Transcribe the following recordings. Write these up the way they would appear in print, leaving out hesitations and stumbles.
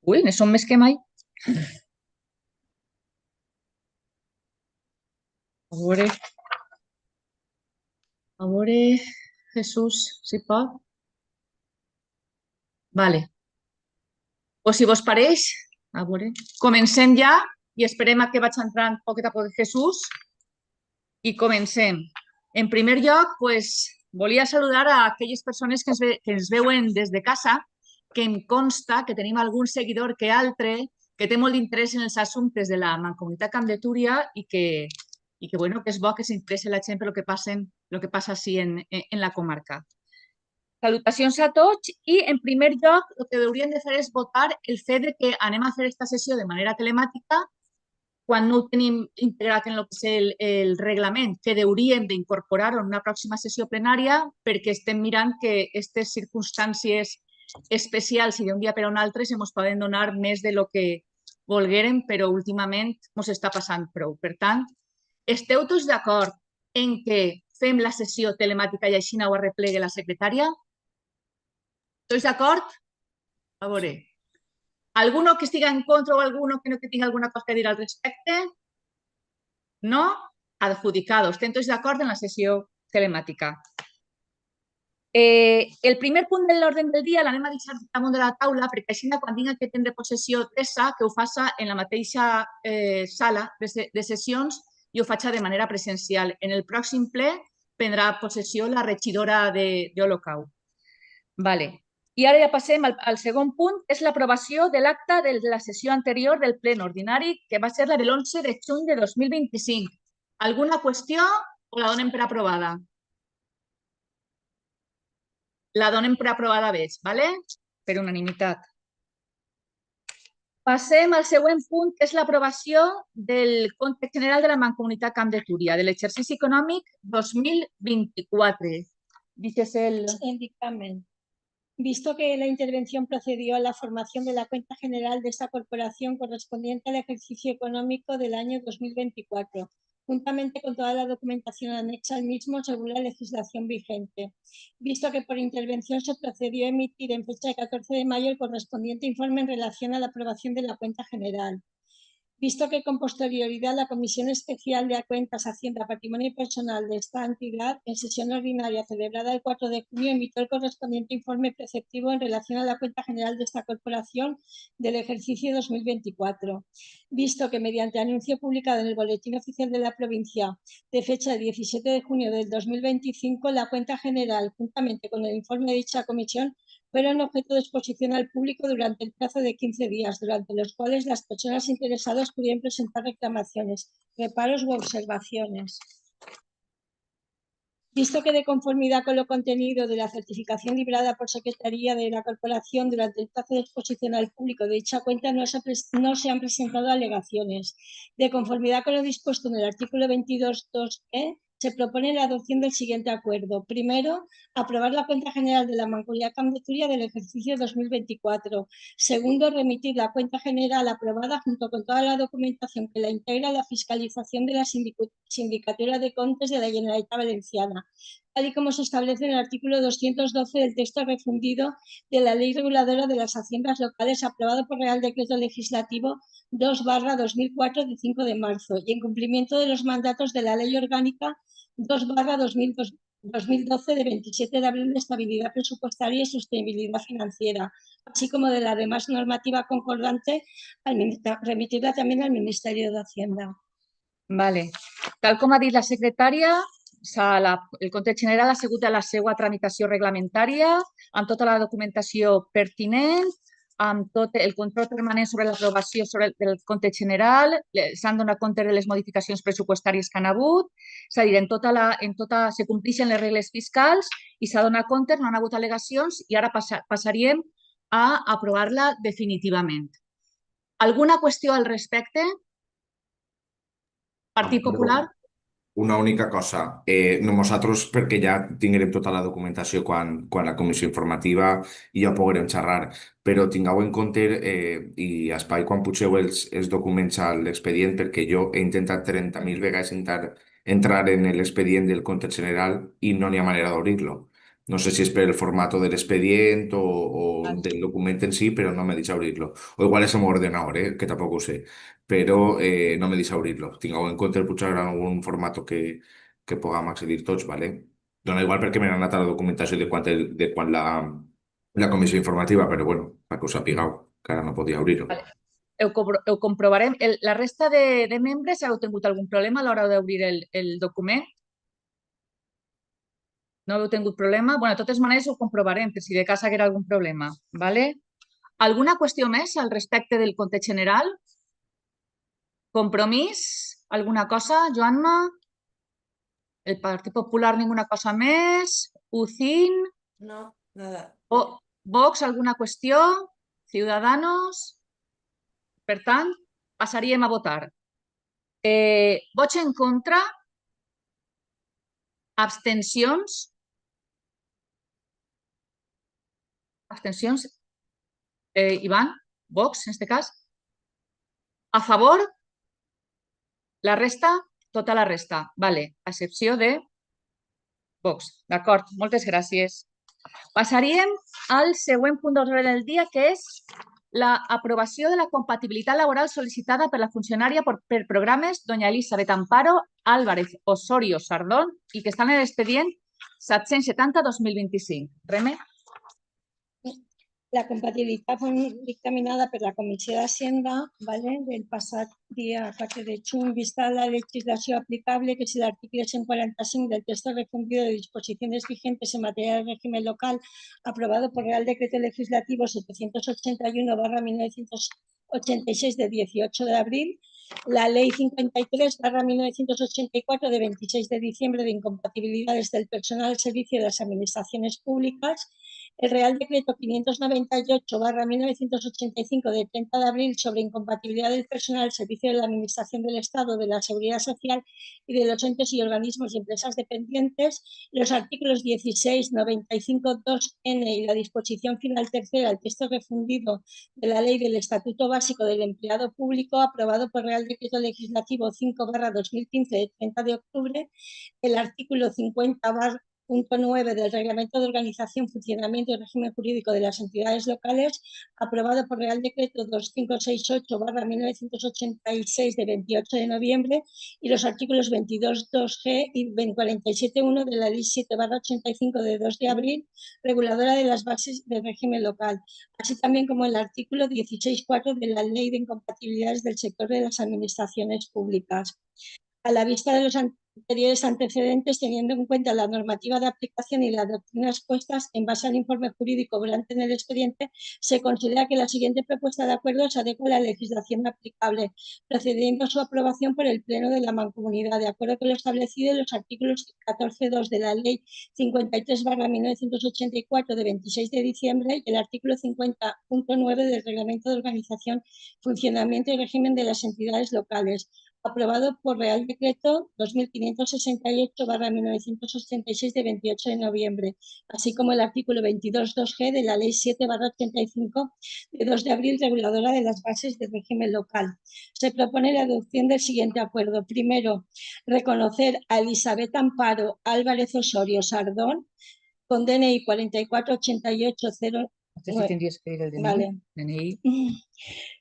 Ui, ne som més que mai. A veure, Jesús, si pot. Vale. Pues si vos pareix, a veure, comencem ja i esperem a que vaig entrant poquet a poc Jesús i comencem. En primer lloc, pues, volia saludar a aquelles persones que ens veuen des de casa, que em consta que tenim algun seguidor que altre que té molt d'interès en els assumptes de la Mancomunitat Camp de Túria i que, bueno, que és bo que s'interessi la gent per el que passa així en la comarca. Salutacions a tots i, en primer lloc, el que hauríem de fer és votar el fet de que anem a fer aquesta sessió de manera telemàtica quan no ho tenim integrat en el que és el reglament, que hauríem d'incorporar-ho en una pròxima sessió plenària perquè estem mirant que aquestes circumstàncies especials i d'un dia per a un altre se ens poden donar més de lo que volguérem, però últimament ens està passant prou. Per tant, esteu tots d'acord en que fem la sessió telemàtica i així ho arreplegue la secretària? Esteu d'acord? A veure. ¿Alguno que estigui en contra o alguno que no que tingui alguna cosa que dir al respecte? No? Adjudicado. Estem tots d'acord en la sessió telemàtica. El primer punt de l'ordre del dia l'anem a deixar damunt de la taula perquè així quan tinga que prendre possessió Tessa, que ho faça en la mateixa sala de sessions i ho faig de manera presencial. En el pròxim ple prendrà possessió la regidora d'Olocau. Vale. I ara ja passem al segon punt, és l'aprovació de l'acta de la sessió anterior del ple ordinari, que va ser la de l'11 de juny de 2025. Alguna qüestió o la donem per aprovada? La donem per aprovada, veig, ¿vale? Per unanimitat. Passem al següent punt, que és l'aprovació del compte general de la Mancomunitat Camp de Túria, de l'exercici econòmic 2024. Dices el dictamen. Visto que la intervención procedió a la formación de la cuenta general de esta corporación correspondiente al ejercicio económico del año 2024, juntamente con toda la documentación anexa al mismo según la legislación vigente. Visto que por intervención se procedió a emitir en fecha de 14 de mayo el correspondiente informe en relación a la aprobación de la cuenta general. Visto que con posterioridad la Comisión Especial de Cuentas, Hacienda, Patrimonio y Personal de esta entidad, en sesión ordinaria celebrada el 4 de junio, emitió el correspondiente informe preceptivo en relación a la cuenta general de esta corporación del ejercicio 2024. Visto que mediante anuncio publicado en el Boletín Oficial de la Provincia de fecha 17 de junio del 2025, la cuenta general, juntamente con el informe de dicha comisión, fueron objeto de exposición al público durante el plazo de 15 días, durante los cuales las personas interesadas pudieron presentar reclamaciones, reparos u observaciones. Visto que de conformidad con lo contenido de la certificación librada por Secretaría de la Corporación durante el plazo de exposición al público de dicha cuenta no se han presentado alegaciones. De conformidad con lo dispuesto en el artículo 22.2e, se propone la adopción del siguiente acuerdo. Primero, aprobar la cuenta general de la Mancomunidad Camp de Túria del ejercicio 2024. Segundo, remitir la cuenta general aprobada junto con toda la documentación que la integra a la fiscalización de la Sindicatura de Comptes de la Generalitat Valenciana, tal y como se establece en el artículo 212 del texto refundido de la Ley Reguladora de las Haciendas Locales, aprobado por Real Decreto Legislativo 2/2004 de 5 de marzo, y en cumplimiento de los mandatos de la Ley Orgánica 2/2012 de 27 de abril de Estabilidad Presupuestaria y Sostenibilidad Financiera, así como de la demás normativa concordante, remitirla también al Ministerio de Hacienda. Vale. Tal com ha dit la secretària, el compte general ha sigut a la seva tramitació reglamentària, amb tota la documentació pertinent, amb tot el control permanent sobre l'aprovació del compte general, s'han donat compte de les modificacions pressupostàries que han hagut, és a dir, se compleixen les regles fiscals i s'ha donat compte, no han hagut al·legacions i ara passaríem a aprovar-la definitivament. Alguna qüestió al respecte? Partit Popular? Una única cosa, nosaltres, perquè ja tinguem tota la documentació quan la comissió informativa i ja podrem xerrar, però tingueu en compte i espai quan pugeu els documents a l'expedient, perquè jo he intentat 30.000 vegades entrar en l'expedient del compte general i no n'hi ha manera d'obrir-lo. No sé si es por el formato del expediente o Vale. del documento en sí, pero no me dice abrirlo. O igual es en mi ordenador, que tampoco sé. Pero no me dice abrirlo. Tengo en cuenta el puchar algún formato que podamos accedir tots, ¿vale? Dona igual porque me han anat la documentación de cuán la comisión informativa, pero bueno, la cosa ha pegado, que ara no podía abrirlo. Vale. Ho comprovarem. La resta de membres heu tingut algun problema a l'hora d'obrir el document? No heu tingut problema? Bueno, de totes maneres ho comprovarem, per si de cas haguera algun problema. ¿Vale? Alguna qüestió més al respecte del compte general? Compromís? Alguna cosa, Joanna? El Partit Popular, ninguna cosa més? UCIN? No, nada. Vox, alguna qüestió? Ciudadanos? Per tant, passaríem a votar. Vots en contra? Abstencions? Abstencions? Iván? Vox, en este cas? A favor? La resta? Tota la resta. Vale, a excepció de Vox. D'acord, moltes gràcies. Passaríem al següent punt d'ordre del dia, que és l'aprovació de la compatibilitat laboral sol·licitada per la funcionària per programes doña Elisabet Amparo Álvarez Osorio Sardón i que està en l'expedient 770-2025. Reme? La compatibilitat fue dictaminada per la Comissió d'Hacienda, ¿vale? Del passat dia 4 de juny, vista la legislació aplicable, que es el artículo 145 del texto refundido de disposiciones vigentes en materia de régimen local, aprobado por Real Decreto Legislativo 781/1986 de 18 de abril, la Ley 53/1984 de 26 de diciembre de incompatibilidades del personal al servicio de las administraciones públicas, el Real Decreto 598/1985 de 30 de abril sobre incompatibilidad del personal al servicio de la Administración del Estado, de la Seguridad Social y de los entes y organismos y empresas dependientes, los artículos 16, 95, 2N y la disposición final tercera del texto refundido de la Ley del Estatuto Básico del Empleado Público, aprobado por Real Decreto Legislativo 5/2015 de 30 de octubre, el artículo 50/9 del Reglamento de Organización, Funcionamiento y Régimen Jurídico de las Entidades Locales, aprobado por Real Decreto 2568/1986 de 28 de noviembre, y los artículos 22, 2G y 47.1 de la Ley 7/85 de 2 de abril, reguladora de las bases del régimen local, así también como el artículo 16.4 de la Ley de Incompatibilidades del Sector de las Administraciones Públicas. A la vista de los anteriores antecedentes, teniendo en cuenta la normativa de aplicación y las doctrinas puestas en base al informe jurídico obrante en el expediente, se considera que la siguiente propuesta de acuerdo se adecua a la legislación aplicable, procediendo a su aprobación por el Pleno de la Mancomunidad, de acuerdo con lo establecido en los artículos 14.2 de la Ley 53/1984 de 26 de diciembre y el artículo 50.9 del Reglamento de Organización, Funcionamiento y Régimen de las Entidades Locales, aprobado por Real Decreto 2568/1986 de 28 de noviembre, así como el artículo 22.2G de la Ley 7/85 de 2 de abril, reguladora de las bases del régimen local. Se propone la adopción del siguiente acuerdo. Primero, reconocer a Elisabet Amparo Álvarez Osorio Sardón, con DNI 44880. No sé si tendries que dir el DNI. Vale. DNI.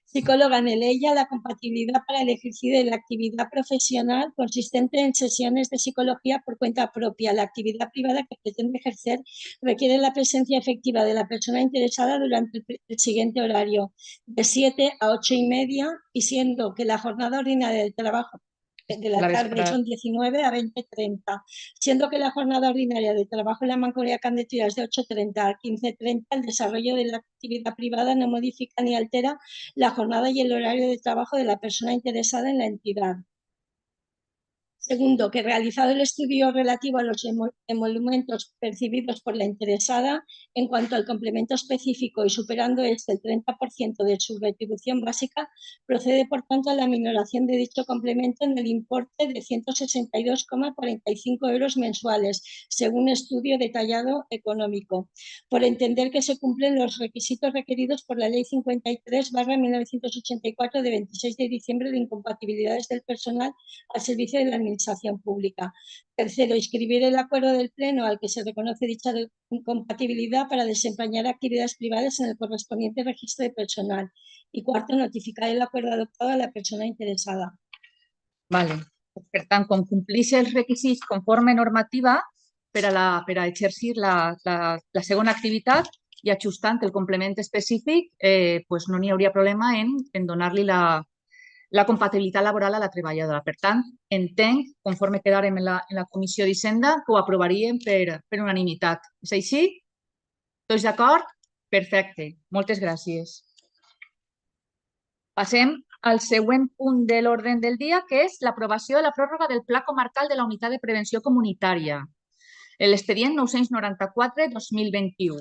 Psicóloga en ella, la compatibilidad para el ejercicio de la actividad profesional consistente en sesiones de psicología por cuenta propia. La actividad privada que pretende ejercer requiere la presencia efectiva de la persona interesada durante el siguiente horario, de 7 a 8:30, y siendo que la jornada ordinaria del trabajo de la tarde son 19 a 20:30, siendo que la jornada ordinaria de trabajo en la Mancomunidad Candeturia es de 8:30 a 15:30, el desarrollo de la actividad privada no modifica ni altera la jornada y el horario de trabajo de la persona interesada en la entidad. Segundo, que realizado el estudio relativo a los emolumentos percibidos por la interesada en cuanto al complemento específico y superando el 30% de su retribución básica, procede por tanto a la minoración de dicho complemento en el importe de 162,45 euros mensuales, según estudio detallado económico, por entender que se cumplen los requisitos requeridos por la Ley 53/1984 de 26 de diciembre de incompatibilidades del personal al servicio de la Administración administración pública. Tercero, inscribir el acuerdo del Pleno al que se reconoce dicha incompatibilidad para desempeñar actividades privadas en el correspondiente registro de personal. Y cuarto, notificar el acuerdo adoptado a la persona interesada. Vale. Per tant, com complís els requisits conforme normativa per a exercir la segona activitat i ajustant el complement específic, pues no n'hi hauria problema en donar-li la compatibilitat laboral a la treballadora. Per tant, entenc, conforme quedàrem en la Comissió d'Hisenda, que ho aprovaríem per unanimitat. És així? Tots d'acord? Perfecte. Moltes gràcies. Passem al següent punt de l'ordre del dia, que és l'aprovació de la pròrroga del Pla Comarcal de la Unitat de Prevenció Comunitària, l'expedient 994-2021.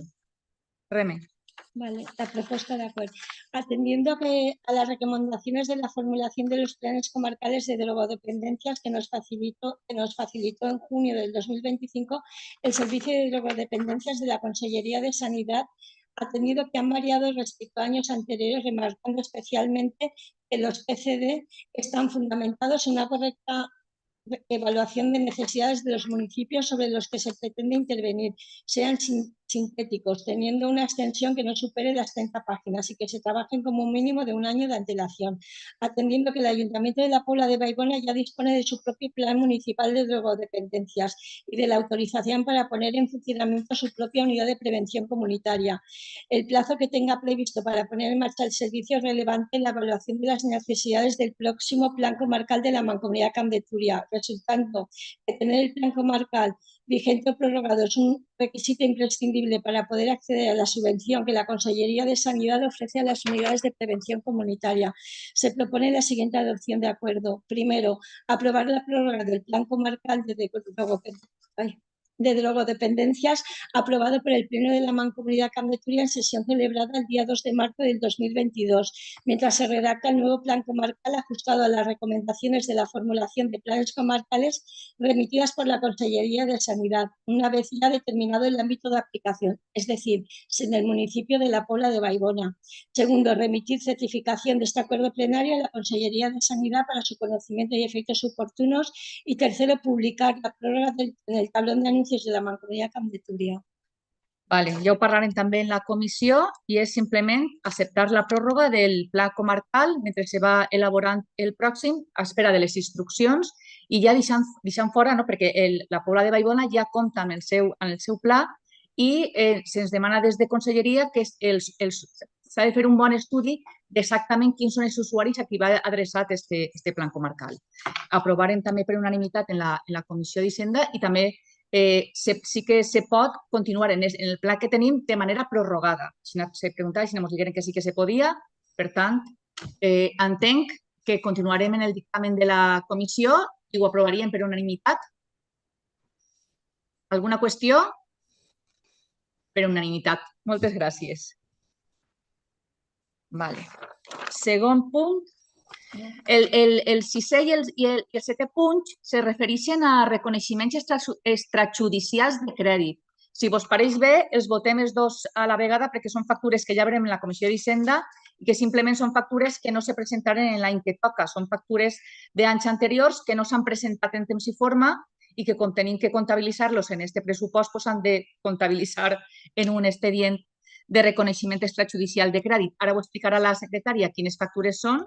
Reme. Vale, la propuesta de acuerdo. Atendiendo a las recomendaciones de la formulación de los planes comarcales de drogodependencias que nos facilitó en junio del 2025 el Servicio de Drogodependencias de la Consellería de Sanidad, atendido que han variado respecto a años anteriores, remarcando especialmente que los PCD están fundamentados en una correcta evaluación de necesidades de los municipios sobre los que se pretende intervenir, sean sintéticos, teniendo una extensión que no supere las 30 páginas y que se trabajen como un mínimo de un año de antelación, atendiendo que el Ayuntamiento de la Pobla de Vallbona ya dispone de su propio plan municipal de drogodependencias y de la autorización para poner en funcionamiento su propia unidad de prevención comunitaria. El plazo que tenga previsto para poner en marcha el servicio es relevante en la evaluación de las necesidades del próximo plan comarcal de la Mancomunidad Camp de Túria, resultando que tener el plan comarcal vigente o prorrogado es un requisito imprescindible para poder acceder a la subvención que la Consellería de Sanidad ofrece a las unidades de prevención comunitaria. Se propone la siguiente adopción de acuerdo. Primero, aprobar la prórroga del plan comarcal de drogodependencias aprobado por el Pleno de la Mancomunidad Camp de Túria en sesión celebrada el día 2 de marzo del 2022, mientras se redacta el nuevo plan comarcal ajustado a las recomendaciones de la formulación de planes comarcales remitidas por la Consellería de Sanidad, una vez ya determinado el ámbito de aplicación, es decir, en el municipio de la Pobla de Vallbona. Segundo, remitir certificación de este acuerdo plenario a la Consellería de Sanidad para su conocimiento y efectos oportunos. Y tercero, publicar la prórroga en el tablón de anuncios de la Mancomunitat Camp de Túria. Vale, ja ho parlarem també en la comissió i és simplement acceptar la pròrroga del pla comarcal mentre se va elaborant el pròxim a espera de les instruccions i ja deixant fora, no, perquè la Pobla de Vallbona ja compta amb el seu pla i se'ns demana des de Conselleria que s'ha de fer un bon estudi d'exactament quins són els usuaris a qui va adreçat este plan comarcal. Aprovarem també per unanimitat en la Comissió d'Hisenda i també sí que se pot continuar en el pla que tenim de manera prorrogada. Se preguntava si ens digueren que sí que se podia. Per tant, entenc que continuarem en el dictamen de la comissió i ho aprovaríem per unanimitat. Alguna qüestió? Per unanimitat. Moltes gràcies. Vale. Segon punt. El sisè i el setè punt se refereixen a reconeixements extrajudicials de crèdit. Si vos pareix bé, els votem els dos a la vegada perquè són factures que ja veurem en la Comissió d'Hisenda i que simplement són factures que no se presentaren en l'any que toca. Són factures d'anys anteriors que no s'han presentat en temps i forma i que com tenim que comptabilitzar-los en aquest pressupost s'han de comptabilitzar en un expedient de reconeixement extrajudicial de crèdit. Ara ho explicarà la secretària quines factures són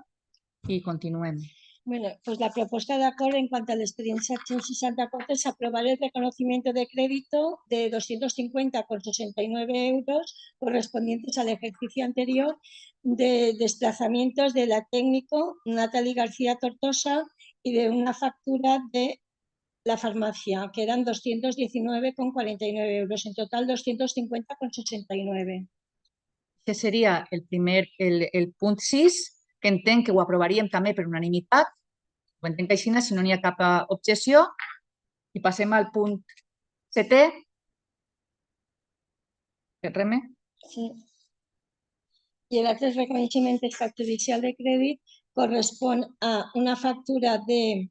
y continúen. Bueno, pues la propuesta de acuerdo en cuanto al expediente 764 es aprobar el reconocimiento de crédito de 250,69 euros correspondientes al ejercicio anterior de desplazamientos de la técnico Natalie García Tortosa y de una factura de la farmacia, que eran 219,49 euros, en total 250,69. Este seria el punt 6, que entenc que ho aprovaríem també per unanimitat. Ho entenc així, si no n'hi ha cap objecció. I passem al punt 7è. Reme? Sí. Y el altre reconeixement extrajudicial de crèdit correspon a una factura de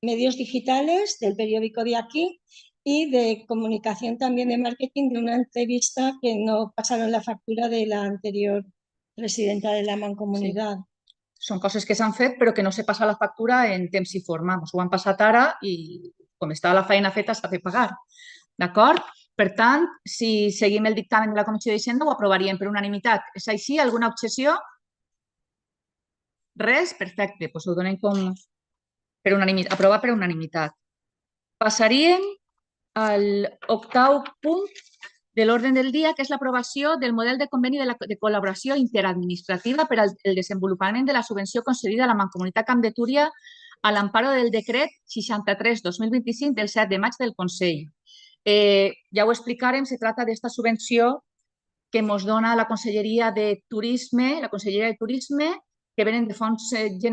medios digitales del periódico de aquí y de comunicación también de marketing de una entrevista que no pasaron la factura de la anterior presidenta de la Mancomunidad. Són coses que s'han fet però que no se passa la factura en temps i forma. Ens ho han passat ara i com està la feina feta s'ha de pagar. D'acord? Per tant, si seguim el dictamen de la Comissió d'Hisenda ho aprovaríem per unanimitat. És així? Alguna objecció? Res? Perfecte. Doncs ho donem com per unanimitat. Aprovar per unanimitat. Passaríem al 8è punt de l'ordre del dia, que és l'aprovació del model de conveni de col·laboració interadministrativa per al desenvolupament de la subvenció concedida a la Mancomunitat Camp de Túria a l'emparo del decret 63/2025 del 7 de maig del Consell. Ja ho explicarem, se trata d'esta subvenció que ens dona la Conselleria de Turisme, que venen de fons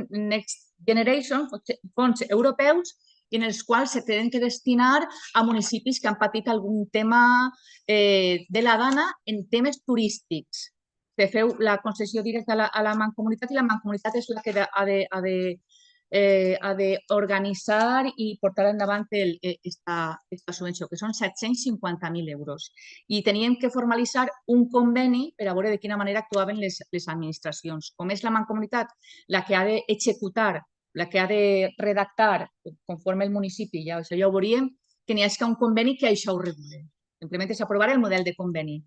Next Generation, fons europeus, i en els quals se tenen que destinar a municipis que han patit algun tema de la Dana en temes turístics. Se feu la concessió directa a la Mancomunitat i la Mancomunitat és la que ha d'organitzar i portar endavant aquesta subvenció, que són 750.000 euros. I teníem que formalitzar un conveni per a veure de quina manera actuaven les administracions. Com és la Mancomunitat la que ha d'executar, la que ha de redactar conforme el municipi, ja ho veuríem, que n'hi hagi un conveni que això ho regule. Simplement és aprovar el model de conveni,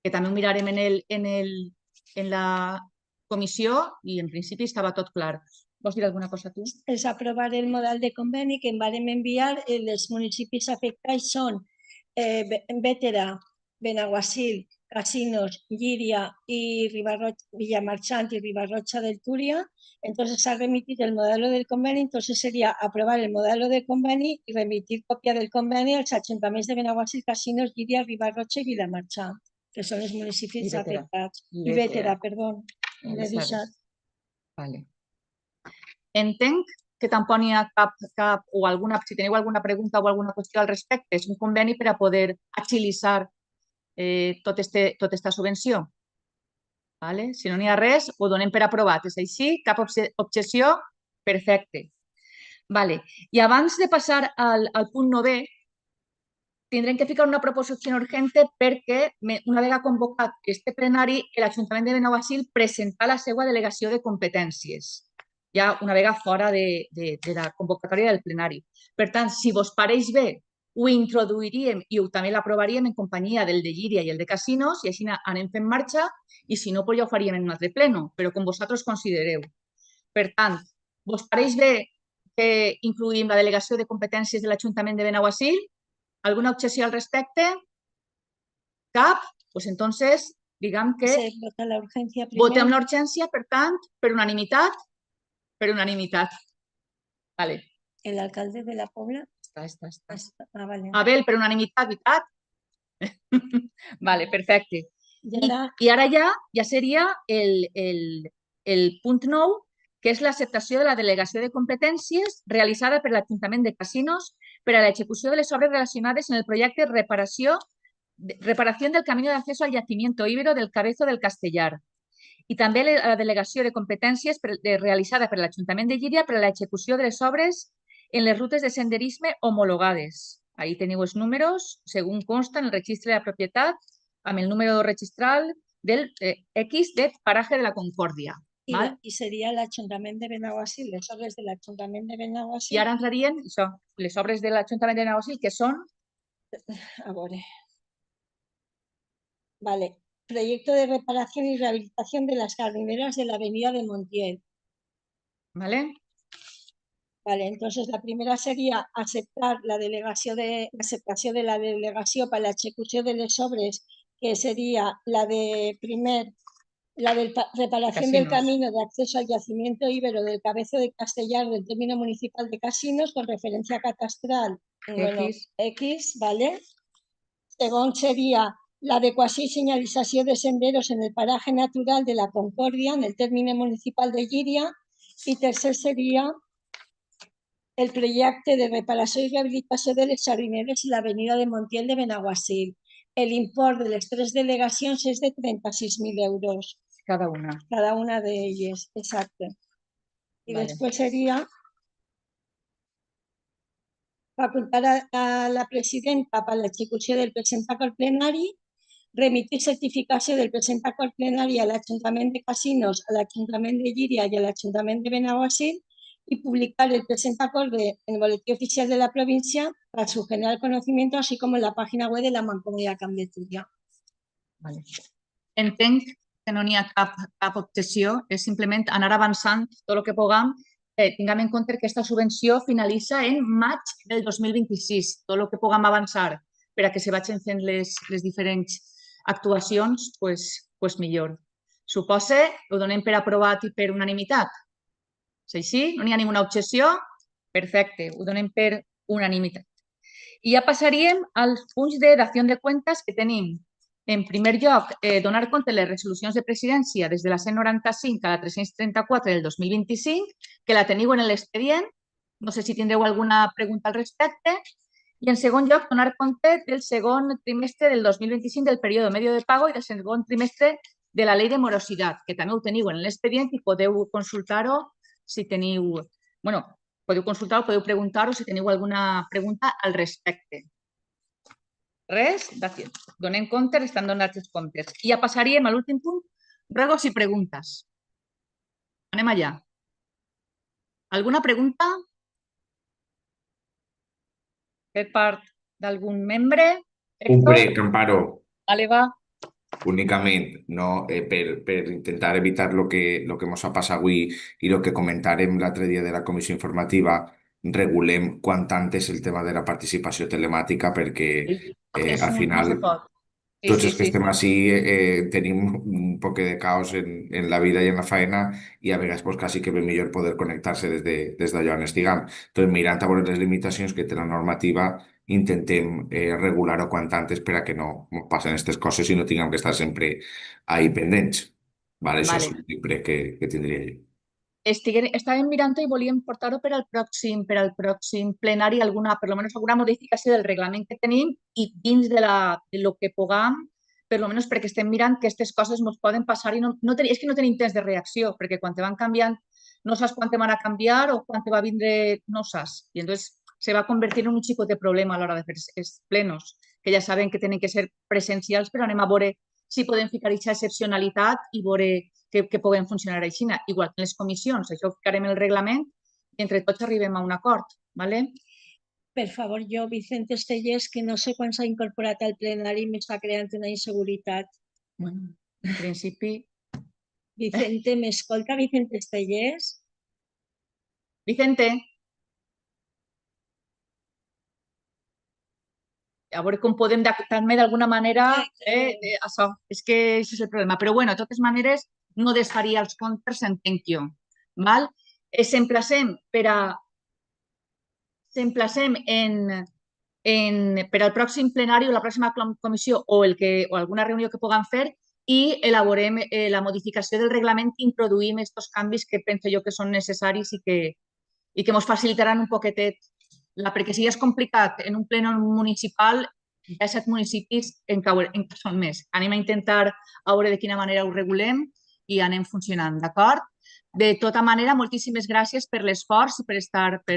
que també ho mirarem en la comissió i en principi estava tot clar. Vols dir alguna cosa tu? És aprovar el model de conveni que em vàrem enviar. Els municipis afectats són Bétera, Benaguasil, Casinos, Llíria i Villamarchant y Ribarrocha del Túria. Entonces se ha remitido el modelo del convenio, entonces sería aprobar el modelo del convenio y remitir copia del convenio als ayuntamientos de Benaguasil, Casinos, Llíria, Ribarrocha i Villamarchant, que són els municipis afectats. I Bétera, perdó. Vale. Entenc que tampoc n'hi ha cap o si teniu alguna pregunta o alguna qüestió al respecte. És un conveni per a poder agilitzar tota aquesta subvenció. Si no n'hi ha res, ho donem per aprovat. És així? Cap objecció? Perfecte. I abans de passar al punt 9è, tindrem que ficar una proposició urgente perquè una vegada convocat este plenari, l'Ajuntament de Benaguasil presentarà la seva delegació de competències, ja una vegada fora de la convocatòria del plenari. Per tant, si vos pareix bé, ho introduiríem i també l'aprovaríem en companyia del de Llíria i el de Casinos i així anem fent marxa i si no, ja ho faríem en un altre pleno, però com vosaltres considereu. Per tant, vos pareix bé que incluïm la delegació de competències de l'Ajuntament de Benaguasil? ¿Alguna objeció al respecte? Cap? Pues entonces, diguem que votem la urgència, per tant, per unanimitat. Per unanimitat. Vale. El alcalde de la Pobla? Està. Vale. Abel, per unanimitat, veritat? Vale, perfecte. I ara ja seria el punt 9, que és l'acceptació de la delegació de competències realitzada per l'Ajuntament de Casinos per a l'execució de les obres relacionades en el projecte reparación del camino de acceso al yacimiento íbero del Cabezo del Castellar. I també la delegació de competències realitzada per l'Ajuntament de Llíria per a l'execució de les obres en les rutes de senderisme homologades. Ahí teniu els números, segons consta en el registre de la propietat, amb el número registral del X de Paraje de la Concòrdia. I seria l'Ajuntament de Benaguasil, les obres de l'Ajuntament de Benaguasil. I ara entrarien les obres de l'Ajuntament de Benaguasil, que són... A veure. Vale. Proyecto de reparación y rehabilitación de las jardineras de la avenida de Montiel. Vale. Vale, entonces la primera sería aceptar l'aceptació de la delegació per a l'execució de les obres, que sería la de reparación del camino de acceso al yacimiento íbero del Cabezo de Castellar del término municipal de Casinos con referencia catastral X, ¿vale? Según sería la adecuació i senyalització de senderos en el paraje natural de la Concòrdia en el término municipal de Llíria i tercer seria el projecte de reparació i rehabilitació de les jardineres i l'avenida de Montiel de Benaguasil. L'import de les tres delegacions és de 36.000 euros. Cada una. Cada una de ellas, exacto. Y después sería facultar a la presidenta per a l'execució del present al plenari remitir certificació del present acord plenari a l'Ajuntament de Casinos, a l'Ajuntament de Llíria i a l'Ajuntament de Benaguasil y publicar el presente acorde en el Boletín Oficial de la provincia para su general conocimiento, así como en la página web de la Mancomunitat Camp de Túria. Vale. Entenc que no n'hi ha cap obsessió, és simplement anar avançant tot el que puguem. Tinguem en compte que aquesta subvenció finalitza en maig del 2026. Tot el que puguem avançar per a que se vagin fent les diferents actuacions, doncs millor. Suposo ho donem per aprovat i per unanimitat. És així? No n'hi ha ninguna obsessió? Perfecte, ho donem per unanimitat. I ja passaríem als punts de dació de comptes que tenim. En primer lloc, donar compte de les resolucions de presidència des de la 195 a la 334 del 2025, que la teniu en l'expedient. No sé si tindreu alguna pregunta al respecte. I en segon lloc, donar compte del segon trimestre del 2025 del període medio de pago i del segon trimestre de la llei de morositat, que també ho teniu en l'expedient i podeu consultar-ho si teniu... Bueno, podeu consultar-ho, podeu preguntar-ho si teniu alguna pregunta al respecte. Res, donem compte, estan donats els comptes. I ja passaríem a l'últim punt, ruegos i preguntes. Anem allà. Alguna pregunta? Per part d'algun membre? Un prec, Amparo, Vale, va. únicament, no, per intentar evitar lo que ens ha passat avui i el que comentàrem l'altre dia de la comissió informativa, regulem quant antes el tema de la participació telemàtica perquè al final No se pot. tots els que estem així tenim un poc de caos en la vida i en la feina i a vegades pues, quasi que ve millor poder connectar-se des d'allà on estiguem. Doncs mirant a veure les limitacions que té la normativa, intentem regular-ho quant antes per a que no passen aquestes coses i no tinguem que estar sempre ahí pendents. Vale, això és un sempre que tindria jo. Estàvem mirant i volíem portar-ho per al pròxim plenari, per almenys alguna modificació del reglament que tenim i dins de lo que puguem, per almenys perquè estem mirant que aquestes coses ens poden passar i és que no tenim temps de reacció, perquè quan te van canviant no saps quan te van a canviar o quan te va vindre no saps. I llavors se va convertir en un xicot de problema a l'hora de fer els plenos, que ja saben que tenen que ser presencials, però anem a veure si podem ficar aquesta excepcionalitat i veure que puguem funcionar així. Igual que en les comissions, això ho ficarem en el reglament i entre tots arribem a un acord. ¿Vale? Per favor, jo, Vicente Estellés, que no sé quan s'ha incorporat al plenari, m'està creant una inseguretat. Bueno, en principi... Vicente, m'escolta, Vicente Estellés? Vicente? A veure com podem també d'alguna manera... Això, és que això és el problema. Però bueno, de totes maneres, no desfaria els comptes, entenc jo. Val? S'emplacem per al pròxim plenari o la pròxima comissió o alguna reunió que puguem fer i elaborem la modificació del reglament i introduïm aquests canvis que penso jo que són necessaris i que ens facilitaran un poquetet, perquè si és complicat en un plenari municipal, hi ha 7 municipis en què són més. Anem a intentar veure de quina manera ho regulem i anem funcionant, d'acord? De tota manera, moltíssimes gràcies per l'esforç i per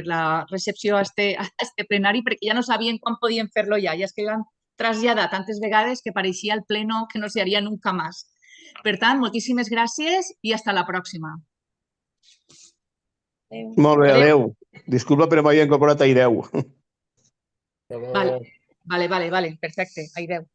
la recepció a este plenari, perquè ja no sabien quan podien fer-lo ja. Ja es que van traslladar tantes vegades que pareixia el pleno que no se haria nunca más. Per tant, moltíssimes gràcies i fins la pròxima. Molt bé, adeu. Disculpa, però m'havia incorporat ahir 10. Vale, perfecte, ahir 10.